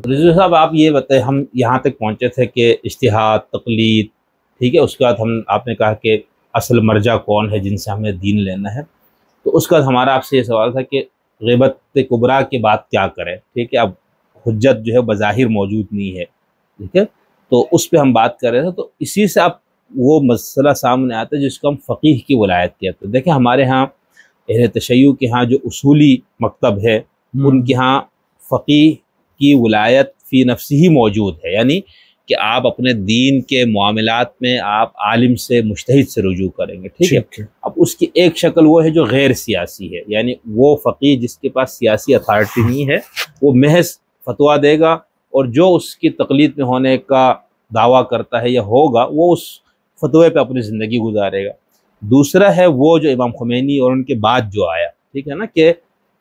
रिजवी साहब, आप ये बताएं, हम यहाँ तक पहुँचे थे कि इज्तिहाद, तक़लीद, ठीक है, उसके बाद हम आपने कहा कि असल मर्जा कौन है जिनसे हमें दीन लेना है। तो उसका बाद हमारा आपसे ये सवाल था कि ग़ीबत कुबरा के बाद क्या करें, ठीक है। अब हुज्जत जो है बज़ाहिर मौजूद नहीं है, ठीक है, तो उस पर हम बात कर रहे थे। तो इसी से अब वो मसला सामने आता है जिसको हम फ़कीह की वलायत कहते हैं। देखिए, हमारे यहाँ अहले तशय्युअ के यहाँ जो उसूली मकतब है, उनके यहाँ फ़कीह की वलायत फ़ी नफ्सी ही मौजूद है, यानी कि आप अपने दीन के मामलात में आप आलिम से, मुज्तहिद से रुजू करेंगे, ठीक है। अब उसकी एक शक्ल वो है जो गैर सियासी है, यानी वो फ़कीह जिसके पास सियासी अथॉरिटी नहीं है, वो महज फतवा देगा और जो उसकी तक़लीद में होने का दावा करता है या होगा, वो उस फतवे पे अपनी ज़िंदगी गुजारेगा। दूसरा है वो जो इमाम ख़ुमैनी और उनके बाद जो आया, ठीक है ना, कि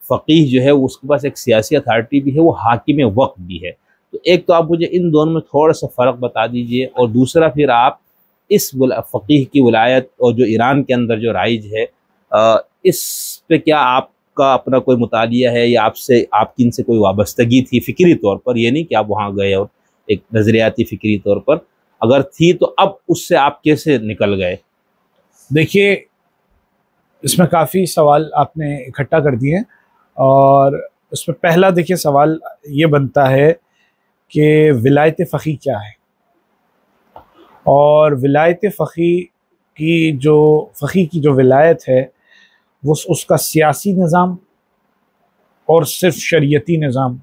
फ़कीह जो है उसके पास एक सियासी अथॉरिटी भी है, वो हाकिम वक्त भी है। तो एक तो आप मुझे इन दोनों में थोड़ा सा फ़र्क बता दीजिए, और दूसरा फिर आप इस फ़कीह की वलायत और जो ईरान के अंदर जो राइज है, इस पे क्या आपका अपना कोई मुतालिया है या आपकी इनसे कोई वाबस्तगी थी फ़िक्री तौर पर? ये नहीं कि आप वहाँ गए और एक नज़रियाती फ़िक्री तौर पर, अगर थी तो अब उससे आप कैसे निकल गए? देखिए, इसमें काफ़ी सवाल आपने इकट्ठा कर दिए हैं, और उसमें पहला देखिए सवाल ये बनता है कि विलायत फ़कीह क्या है, और विलायत फ़कीह की जो विलायत है वो उसका सियासी निज़ाम और सिर्फ शरीयती निज़ाम,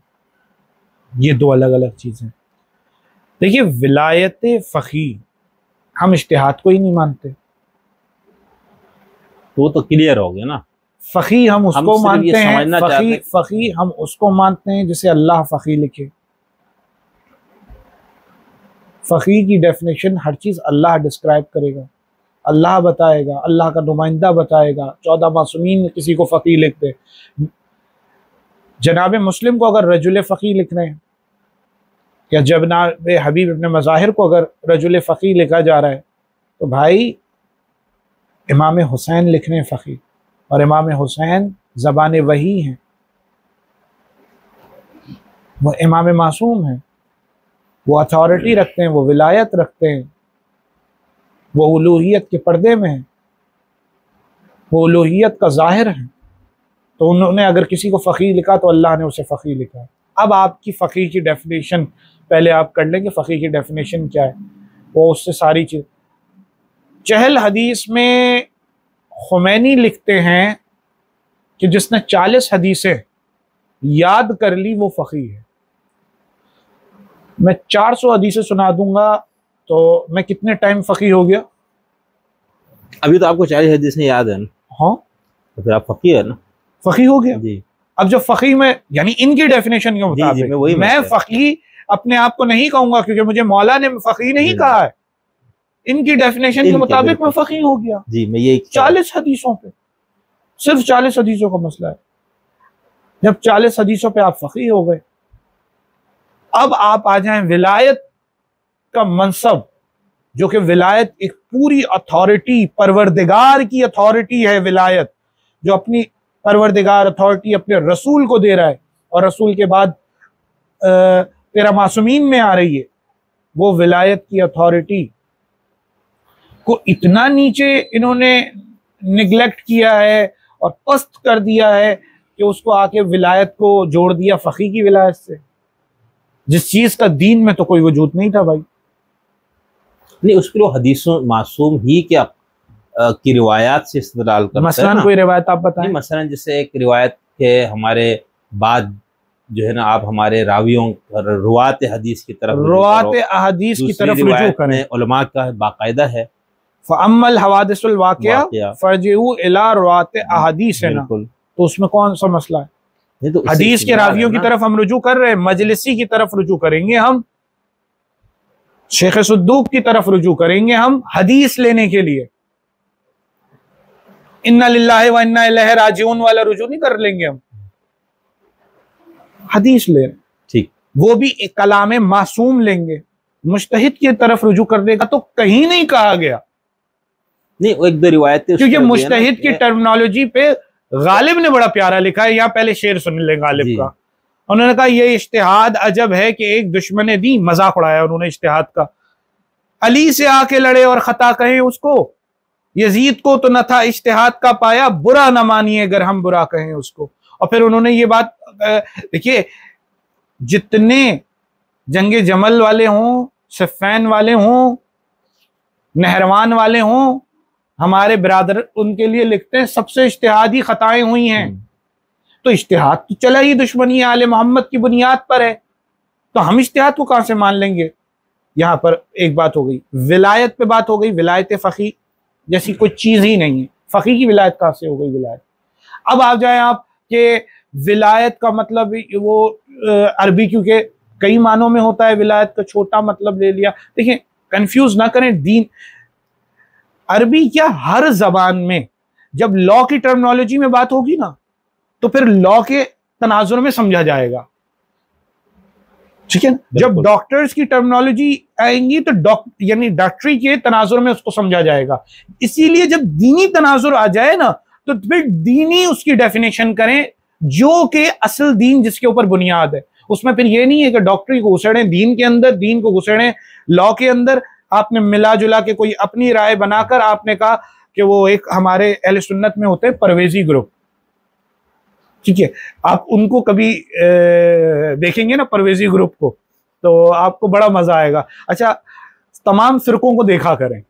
ये दो अलग अलग चीज़ें। देखिए, विलायत फ़कीह हम इज्तिहाद को ही नहीं मानते, तो वो तो क्लियर हो गया ना। फ़कीह हम उसको मानते हैं, फ़कीह हम उसको मानते हैं जिसे अल्लाह फ़कीह लिखे। फ़कीह की डेफिनेशन हर चीज़ अल्लाह डिस्क्राइब करेगा, अल्लाह बताएगा, अल्लाह का नुमाइंदा बताएगा। 14 मासूमीन किसी को फ़कीह लिखते। जनाब मुस्लिम को अगर रजुल फ़कीह लिख रहे हैं, या जनाब हबीब इब्न मज़ाहिर को अगर रजुल फ़कीह लिखा जा रहा है, तो भाई इमाम हुसैन लिख रहे हैं फ़कीह, और इमाम हुसैन ज़बान वही हैं, वो इमाम मासूम हैं, वो अथॉरिटी रखते हैं, वो विलायत रखते हैं, वो उलूहियत के पर्दे में हैं, वो उलूहियत का ज़ाहिर है। तो उन्होंने अगर किसी को फ़कीह लिखा तो अल्लाह ने उसे फ़कीह लिखा। अब आपकी फ़कीह की डेफिनेशन पहले आप कर लेंगे, फ़कीह की डेफिनेशन क्या है, वो उससे सारी चीज़। चहल हदीस में ख़ुमैनी लिखते हैं कि जिसने 40 हदीसें याद कर ली वो फ़कीह है। मैं 400 हदीसें सुना दूंगा तो मैं कितने टाइम फ़कीह हो गया? अभी तो आपको 40 हदीसें याद है ना? हाँ, तो फिर आप फ़कीह है ना? फ़कीह हो गया जी। अब जब फ़कीह में, यानी इनकी डेफिनेशन के मुताबिक, मैं फ़कीह अपने आप को नहीं कहूंगा क्योंकि मुझे मौला ने फ़कीह नहीं कहा है, इनकी डेफिनेशन के मुताबिक मैं फ़कीह हो गया। जी, मैं ये 40 हदीसों पे, सिर्फ 40 हदीसों का मसला है। जब 40 हदीसों पे आप फ़कीह हो गए, अब आप आ जाएं विलायत का मनसब, जो कि विलायत एक पूरी अथॉरिटी, परवरदिगार की अथॉरिटी है विलायत, जो अपनी परवरदिगार अथॉरिटी अपने रसूल को दे रहा है, और रसूल के बाद तेरा मासूमीन में आ रही है। वो विलायत की अथॉरिटी को इतना नीचे इन्होंने निगलेक्ट किया है और पस्त कर दिया है कि उसको आके विलायत को जोड़ दिया फ़कीह की विलायत से, जिस चीज़ का दीन में तो कोई वजूद नहीं था भाई। नहीं, उसके लिए हदीसों मासूम ही क्या की रिवायात से इस्तेदलाल करते हैं। मसलन कोई रिवायत आप बताएं। मसलन जैसे एक रिवायत के हमारे बाद जो है ना, आप हमारे रावियों रुवात हदीस की तरफ रुजू करें। उलमा का बाकायदा है फ़अम्मल हवादिसुल वाक़िया फ़रजिऊ इला रुवात अहादीस है ना, तो उसमें कौन सा मसला है? तो हदीस के रावियों की तरफ हम रुजू कर रहे हैं, मजलिसी की तरफ रुजू करेंगे, हम शेख सुद्दूक की तरफ रुजू करेंगे, हम हदीस लेने के लिए। इन्ना लिल्लाहि व इन्ना इलैहि राजिऊन वाला रुजू नहीं कर लेंगे, हम हदीस ले, ठीक, वो भी एक कलाम मासूम लेंगे। मुज्तहिद की तरफ रुजू करने का तो कहीं नहीं कहा गया। नहीं, वो एक दो रिवायतें, क्योंकि मुज्तहिद की टर्मिनोलॉजी पे गालिब ने बड़ा प्यारा लिखा है। यहाँ पहले शेर सुन ले गालिब का, उन्होंने कहा ये इज्तिहाद अजब है कि एक दुश्मन दी मजाक उड़ाया उन्होंने इज्तिहाद का, अली से आके लड़े और खता कहें उसको, यजीद को तो न था इज्तिहाद का पाया, बुरा न मानिए अगर हम बुरा कहें उसको। और फिर उन्होंने ये बात, देखिए जितने जंगे जमल वाले हों, सिफ़ैन वाले हों, नहरवान वाले हों, हमारे बिरादर उनके लिए लिखते हैं सबसे इज्तिहादी खताएं हुई हैं। तो इज्तिहाद तो चला ही दुश्मनी आले मोहम्मद की बुनियाद पर है, तो हम इज्तिहाद को कहां से मान लेंगे। यहां पर एक बात हो गई, विलायत पे बात हो गई, विलायत फ़की जैसी कोई चीज ही नहीं है, फ़की की विलायत कहां से हो गई विलायत। अब आप जाए आप के विलायत का मतलब वो अरबी क्योंकि कई मानों में होता है, विलायत का छोटा मतलब ले लिया। देखिए कंफ्यूज ना करें, दीन अरबी क्या हर जबान में जब लॉ की टर्मिनोलॉजी में बात होगी ना तो फिर लॉ के तनाजुर में समझा जाएगा, ठीक है ना। जब डॉक्टर्स की टर्मिनोलॉजी आएंगी तो यानी डॉक्टरी के तनाजुर में उसको समझा जाएगा। इसीलिए जब दीनी तनाजुर आ जाए ना तो फिर दीनी उसकी डेफिनेशन करें जो कि असल दीन जिसके ऊपर बुनियाद है। उसमें फिर ये नहीं है कि डॉक्टरी को घुसेड़ें दीन के अंदर, दीन को घुसेड़ें लॉ के अंदर। आपने मिला जुला के कोई अपनी राय बनाकर आपने कहा कि वो एक हमारे अहले सुन्नत में होते हैं परवेजी ग्रुप, ठीक है, आप उनको कभी देखेंगे ना परवेजी ग्रुप को तो आपको बड़ा मजा आएगा। अच्छा, तमाम फिरकों को देखा करें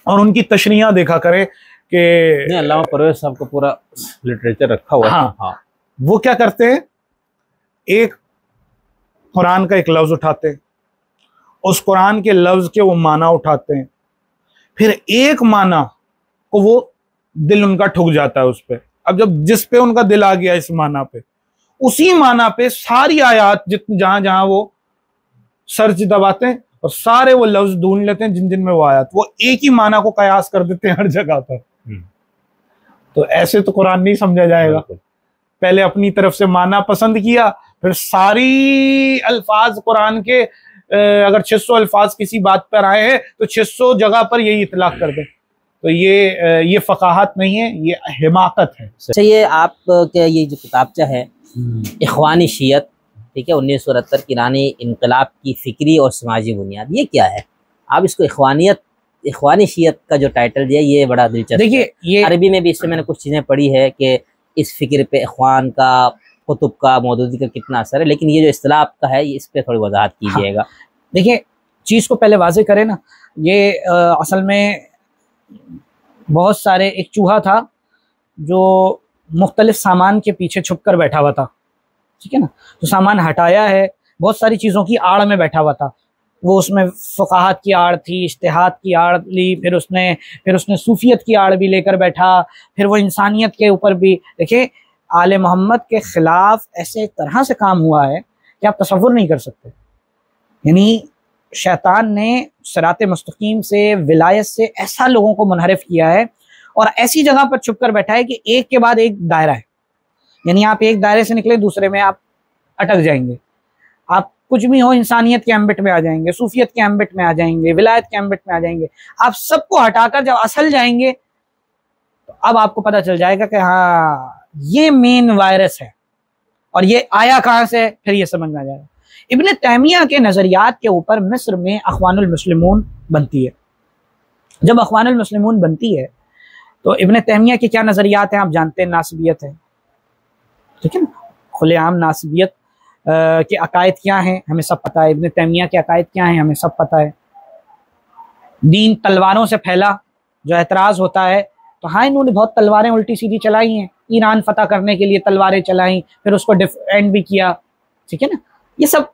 और उनकी तशरीहां देखा करें कि अल्लामा परवेज साहब का पूरा लिटरेचर रखा हुआ है। हाँ, वो क्या करते हैं, एक कुरान का एक लफ्ज उठाते हैं, उस कुरान के लफ्ज के वो माना उठाते हैं, फिर एक माना को वो दिल उनका ठुक जाता है उस पर। अब जब जिस पे उनका दिल आ गया इस माना पे, उसी माना पे सारी आयात जहां जहां वो सर्च दबाते हैं और सारे वो लफ्ज ढूंढ लेते हैं जिन जिन में वो आयात, वो एक ही माना को कयास कर देते हैं हर जगह पर। तो ऐसे तो कुरान नहीं समझा जाएगा। पहले अपनी तरफ से माना पसंद किया, फिर सारी अल्फाज कुरान के अगर 600 अल्फाज किसी बात पर आए हैं तो 600 जगह पर यही इतलाक कर दे। तो ये फ़काहत नहीं है, ये हिमाकत है। अच्छा, ये आप क्या ये जो किताबचा है इख्वानी शियत, ठीक है, 1973 की ईरानी इनकलाब की फ़िक्री और समाजी बुनियाद, ये क्या है? आप इसको इख्वानी शियत का जो टाइटल दिया ये बड़ा दिलचस्प। देखिए ये अरबी में भी इससे मैंने कुछ चीज़ें पढ़ी है कि इस फ़िक्र पे इख्वान का, कुतुब का, मौदूदी का कितना असर है, लेकिन ये जो इस्तिलाह का है इस पर थोड़ी वजाहत कीजिएगा। हाँ, देखिए चीज़ को पहले वाज़ेह करें ना, ये असल में बहुत सारे, एक चूहा था जो मुख्तलिफ सामान के पीछे छुप कर बैठा हुआ था, ठीक है ना, तो सामान हटाया है, बहुत सारी चीज़ों की आड़ में बैठा हुआ था वो, उसमें फ़काहत की आड़ थी, इज्तिहाद की आड़ ली, फिर उसने सूफियत की आड़ भी लेकर बैठा, फिर वो इंसानियत के ऊपर भी। देखिए आले मोहम्मद के ख़िलाफ़ ऐसे तरह से काम हुआ है कि आप तसव्वुर नहीं कर सकते। यानी शैतान ने सिराते मुस्तकीम से, विलायत से ऐसा लोगों को मुनहरिफ किया है और ऐसी जगह पर छुप कर बैठा है कि एक के बाद एक दायरा है। यानी आप एक दायरे से निकले दूसरे में आप अटक जाएंगे, आप कुछ भी हो इंसानियत के एम्बिट में आ जाएंगे, सूफियत के एम्बिट में आ जाएंगे, विलायत के एम्बिट में आ जाएंगे। आप सबको हटाकर जब असल जाएंगे तो अब आपको पता चल जाएगा कि हाँ ये मेन वायरस है और ये आया कहाँ से, फिर ये समझ में आ जाएगा। इब्न तैमिया के नज़रियात के ऊपर मिस्र में अख्वानुल मुस्लिमून बनती है। जब अख्वानुल मुस्लिमून बनती है तो इब्न तैमिया के क्या नज़रियात हैं आप जानते हैं, नासबियत है, ठीक है ना, खुलेआम नासबियत के अकायद क्या हैं हमें सब पता है, इब्न तैमिया के अकायद क्या हैं हमें सब पता है। दीन तलवारों से फैला, जो एतराज़ होता है तो हाँ इन्होंने बहुत तलवारें उल्टी सीधी चलाई हैं, ईरान फतह करने के लिए तलवारें चलाई, फिर उसको डिफेंड भी किया, ठीक है ना, ये सब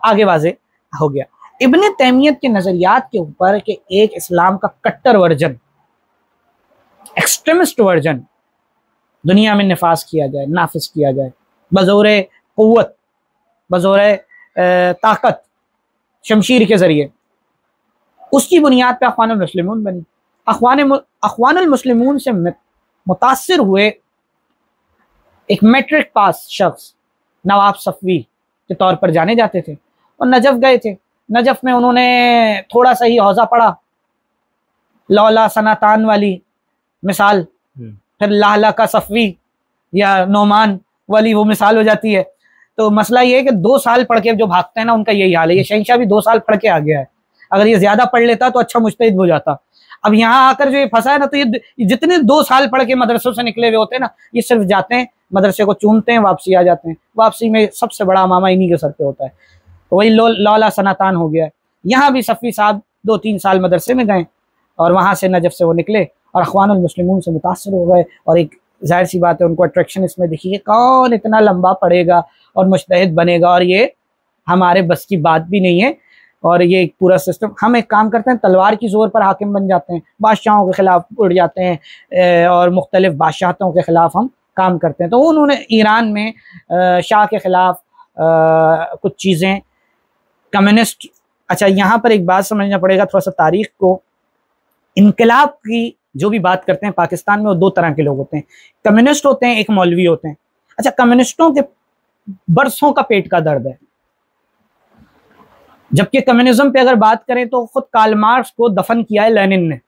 आगे वाजे हो गया। इब्न तैमियत के नज़रियात के ऊपर कि एक इस्लाम का कट्टर वर्जन, एक्सट्रीमिस्ट वर्जन दुनिया में नफाज किया जाए, नाफिज किया जाए बज़ोरे क़ुव्वत, बज़ोरे ताकत, शमशीर के ज़रिए, उसकी बुनियाद पर अख्वानुल मुस्लिमून बनी। अख्वानुल मुस्लिमून से मुतासिर हुए एक मैट्रिक पास शख्स नवाब सफ़वी के तौर पर जाने जाते थे और नजफ़ गए थे। नजफ़ में उन्होंने थोड़ा सा ही हौज़ा पढ़ा, लौला सनातान वाली मिसाल, फिर लाला का सफ़वी या नोमान वाली वो मिसाल हो जाती है। तो मसला ये है कि 2 साल पढ़ के जो भागते हैं ना, उनका यही हाल है। ये शहंशाह भी 2 साल पढ़ के आ गया है, अगर ये ज्यादा पढ़ लेता तो अच्छा मुजतहिद हो जाता। अब यहाँ आकर जो ये फंसा है ना, तो ये जितने 2 साल पढ़ के मदरसों से निकले हुए होते हैं ना, ये सिर्फ जाते हैं मदरसे को चूमते हैं, वापसी आ जाते हैं। वापसी में सबसे बड़ा अमामा इन्हीं के सर पे होता है। तो वही लौला सनातान हो गया है। यहाँ भी सफ़ी साहब 2-3 साल मदरसे में गए और वहाँ से नजफ से वो निकले और अख़वानुल मुस्लिमून से मुतासर हो गए। और एक जाहिर सी बात है, उनको अट्रैक्शन इसमें दिखी कि कौन इतना लंबा पढ़ेगा और मुजतहिद बनेगा, और ये हमारे बस की बात भी नहीं है। और ये एक पूरा सिस्टम, हम एक काम करते हैं, तलवार की ज़ोर पर हाकिम बन जाते हैं, बादशाहों के ख़िलाफ़ उड़ जाते हैं और मुख्तलिफ बादशाहतों के ख़िलाफ़ हम काम करते हैं। तो उन्होंने ईरान में शाह के ख़िलाफ़ कुछ चीज़ें, कम्युनिस्ट। अच्छा, यहाँ पर एक बात समझना पड़ेगा थोड़ा सा तारीख़ को। इनकलाब की जो भी बात करते हैं पाकिस्तान में, वो 2 तरह के लोग होते हैं। कम्युनिस्ट होते हैं, एक मौलवी होते हैं। अच्छा, कम्युनिस्टों के बरसों का पेट का दर्द है, जबकि कम्युनिज्म पे अगर बात करें तो खुद कार्ल मार्क्स को दफन किया है लेनिन ने।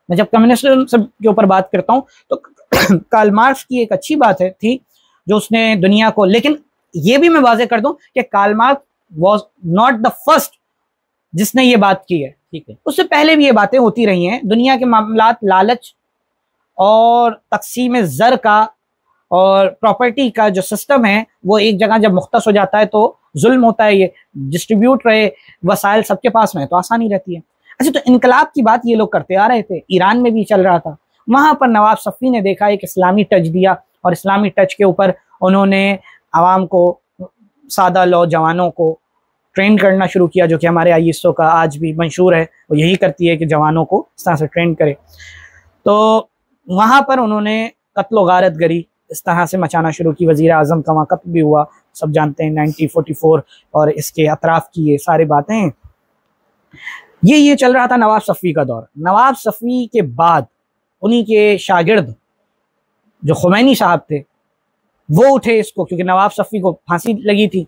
मैं जब कम्युनिज्म के ऊपर बात करता हूँ तो कार्ल मार्क्स की एक अच्छी बात है थी जो उसने दुनिया को, लेकिन ये भी मैं वाज़ेह कर दूं कि Karl Marx was not the first जिसने ये बात की है, ठीक है। उससे पहले भी ये बातें होती रही हैं। दुनिया के मामलात लालच और तकसीम ज़र का और प्रॉपर्टी का जो सिस्टम है, वो एक जगह जब मुख्तस हो जाता है तो जुल्म होता है। ये डिस्ट्रीब्यूट रहे वसाइल सबके पास में तो आसानी रहती है। अच्छा, तो इनकलाब की बात ये लोग करते आ रहे थे, ईरान में भी चल रहा था। वहाँ पर नवाब सफ़ी ने देखा एक इस्लामी टच दिया और इस्लामी टच के ऊपर उन्होंने आवाम को, सादा नौजवानों को ट्रेन करना शुरू किया, जो कि हमारे ISO का आज भी मंशूर है, वो यही करती है कि जवानों को इस तरह से ट्रेन करे। तो वहाँ पर उन्होंने कत्ल गारत गरी इस तरह से मचाना शुरू की। वज़ीर आज़म का वहाँ कत्ल भी हुआ, सब जानते हैं, 1944 और इसके अतराफ़ की ये सारी बातें। ये चल रहा था नवाब सफ़ी का दौर। नवाब सफ़ी के बाद उन्हीं के शागिर्द जो खुमैनी साहब थे वो उठे इसको, क्योंकि नवाब सफ़ी को फांसी लगी थी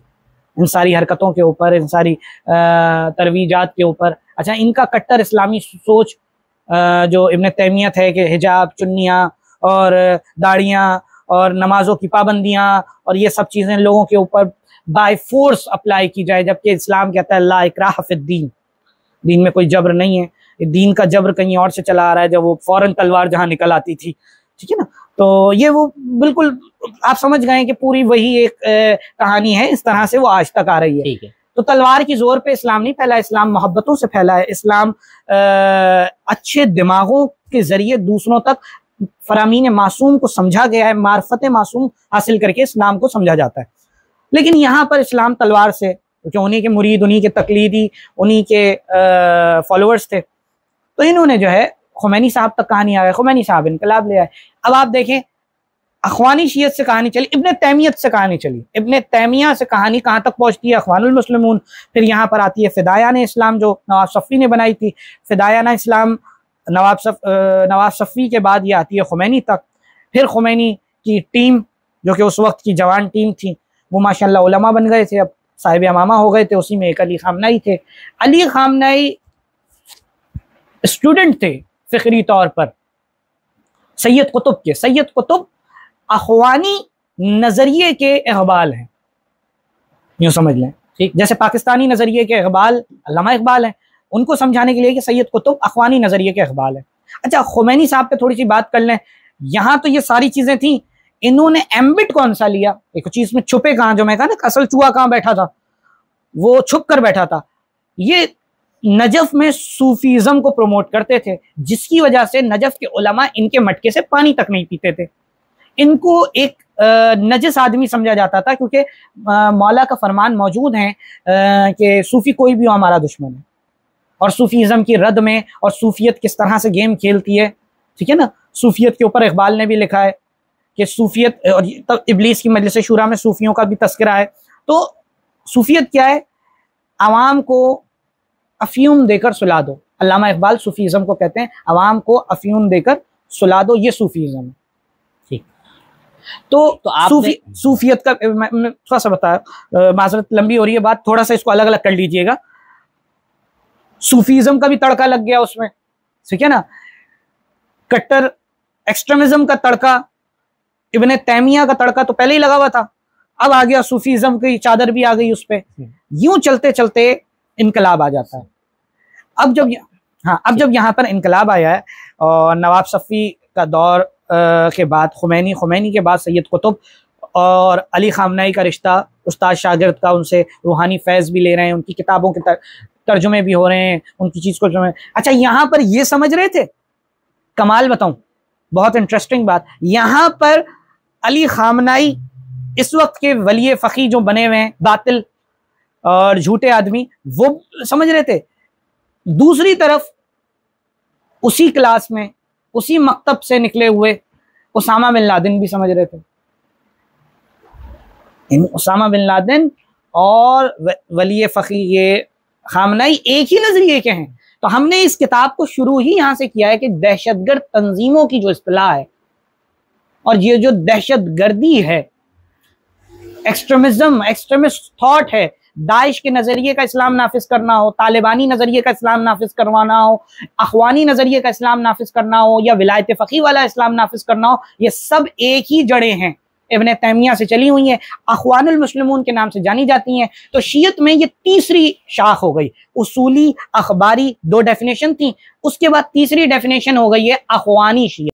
इन सारी हरकतों के ऊपर, इन सारी तरवीजात के ऊपर। अच्छा, इनका कट्टर इस्लामी सोच जो इब्न तैमियत है कि हिजाब, चुन्नियाँ और दाढ़ियाँ और नमाजों की पाबंदियाँ और ये सब चीज़ें लोगों के ऊपर बाय फोर्स अप्लाई की जाए, जबकि इस्लाम कहता है ला इक्राह फिद्दीन, दीन में कोई जबर नहीं है। दीन का जबर कहीं और से चला आ रहा है, जब वो फौरन तलवार जहाँ निकल आती थी, ठीक है ना। तो ये वो बिल्कुल आप समझ गए कि पूरी वही एक कहानी है, इस तरह से वो आज तक आ रही है। ठीक है। तो तलवार की जोर पे इस्लाम नहीं फैला, इस्लाम मोहब्बतों से फैला है। इस्लाम अच्छे दिमागों के जरिए दूसरों तक फरामीन मासूम को समझा गया है। मार्फत मासूम हासिल करके इस्लाम को समझा जाता है। लेकिन यहाँ पर इस्लाम तलवार से, क्योंकि उन्हीं के मुरीद, उन्हीं के तकलीदी, उन्हीं के फॉलोअर्स थे, तो इन्होंने जो है खुमैनी साहब तक कहानी आ गई। खुमैनी साहब इनकलाब ले आए। अब आप देखें, अखवानी शियत से कहानी चली, इब्न तैमियत से कहानी चली, इब्न तैमिया से कहानी कहाँ तक पहुँचती है, अखवानुल मुस्लिमून। फिर यहाँ पर आती है फिदायान इस्लाम जो नवाब सफ़ी ने बनाई थी। फिदायान इस्लाम नवाब सफ़ी के बाद ये आती है खुमैनी तक। फिर खुमैनी की टीम जो कि उस वक्त की जवान टीम थी, वो माशाअल्लाह उलमा बन गए थे, अब साहिब अमामा हो गए थे। उसी में एक अली खामनाई थे। अली खामनाई स्टूडेंट थे फ़िक्री तौर पर सैयद कुतुब के। सैयद कुतुब अखवानी नज़रिए के इक़बाल हैं, यूँ समझ लें, ठीक जैसे पाकिस्तानी नज़रिए के इक़बाल अल्लामा इक़बाल हैं। उनको समझाने के लिए कि सैयद कुतुब अखवानी नज़रिए के इक़बाल हैं। अच्छा, खुमैनी साहब पे थोड़ी सी बात कर लें। यहाँ तो ये सारी चीज़ें थी, इन्होंने एम्बिट कौन सा लिया, एक चीज़ में छुपे कहाँ, जो मैं कहा ना असल चूहा कहाँ बैठा था, वो छुप कर बैठा था। ये नजफ में सूफीज़म को प्रमोट करते थे, जिसकी वजह से नजफ के उलमा इनके मटके से पानी तक नहीं पीते थे। इनको एक नजस आदमी समझा जाता था, क्योंकि मौला का फरमान मौजूद है कि सूफ़ी कोई भी हो हमारा दुश्मन है। और सूफीज़म की रद में, और सूफियत किस तरह से गेम खेलती है, ठीक है ना। सूफियत के ऊपर इकबाल ने भी लिखा है कि सूफियत, और तब इब्लीस की मजलिस शूरा में सूफियों का भी तस्करा है। तो सूफियत क्या है, आवाम को अफ़ीम देकर सुला दो। अल्लामा इकबाल सूफीज़म को कहते हैं आवाम को अफ़ीम देकर सुला दो, ये सूफीज़म है। ठीक, तो सूफियत का मैं थोड़ा सा बताया, माजरत लंबी हो रही है बात, थोड़ा सा इसको अलग अलग कर लीजिएगा। सूफीज़म का भी तड़का लग गया उसमें, ठीक है ना। कट्टर एक्सट्रीमिज्म का तड़का, इब्न तैमिया का तड़का तो पहले ही लगा हुआ था। अब आ गया सूफीज़म की चादर भी आ गई उस पर। यूं चलते चलते इनकलाब आ जाता है। अब जब यहाँ पर इनकलाब आया है और नवाब सफ़ी का दौर के बाद खुमैनी के बाद सैयद कुतुब और अली खामनाई का रिश्ता उस्ताद शागिर्द का, उनसे रूहानी फैज़ भी ले रहे हैं, उनकी किताबों के तर्जुमे भी हो रहे हैं, उनकी चीज़ को जो है। अच्छा, यहाँ पर ये समझ रहे थे, कमाल बताऊं, बहुत इंटरेस्टिंग बात, यहाँ पर अली खामनाई इस वक्त के वली फ़क़ी जो बने हुए हैं, बातिल और झूठे आदमी, वो समझ रहे थे। दूसरी तरफ उसी क्लास में, उसी मकतब से निकले हुए उसामा बिन लादेन भी समझ रहे थे। उसामा बिन लादेन और वली फ़क़ी ये खामनाई एक ही नजरिए के हैं। तो हमने इस किताब को शुरू ही यहाँ से किया है कि दहशतगर्द तंजीमों की जो इस्तिलाह है और ये जो दहशतगर्दी है, एक्सट्रीमिस्ट थॉट है, दाइश के नज़रिए का इस्लाम नाफिज करना हो, तालिबानी नज़रिए का इस्लाम नाफिज करवाना हो, अखवानी नज़रिए का इस्लाम नाफिज करना हो, या विलायत फ़क़ी वाला इस्लाम नाफिज करना हो, ये सब एक ही जड़ें हैं, इब्न तैमिया से चली हुई हैं, अखवानुल मुस्लिमून के नाम से जानी जाती हैं। तो शियत में ये तीसरी शाख हो गई। उसूली, अखबारी 2 डेफिनेशन थी, उसके बाद तीसरी डेफिनेशन हो गई है अखवानी शियत।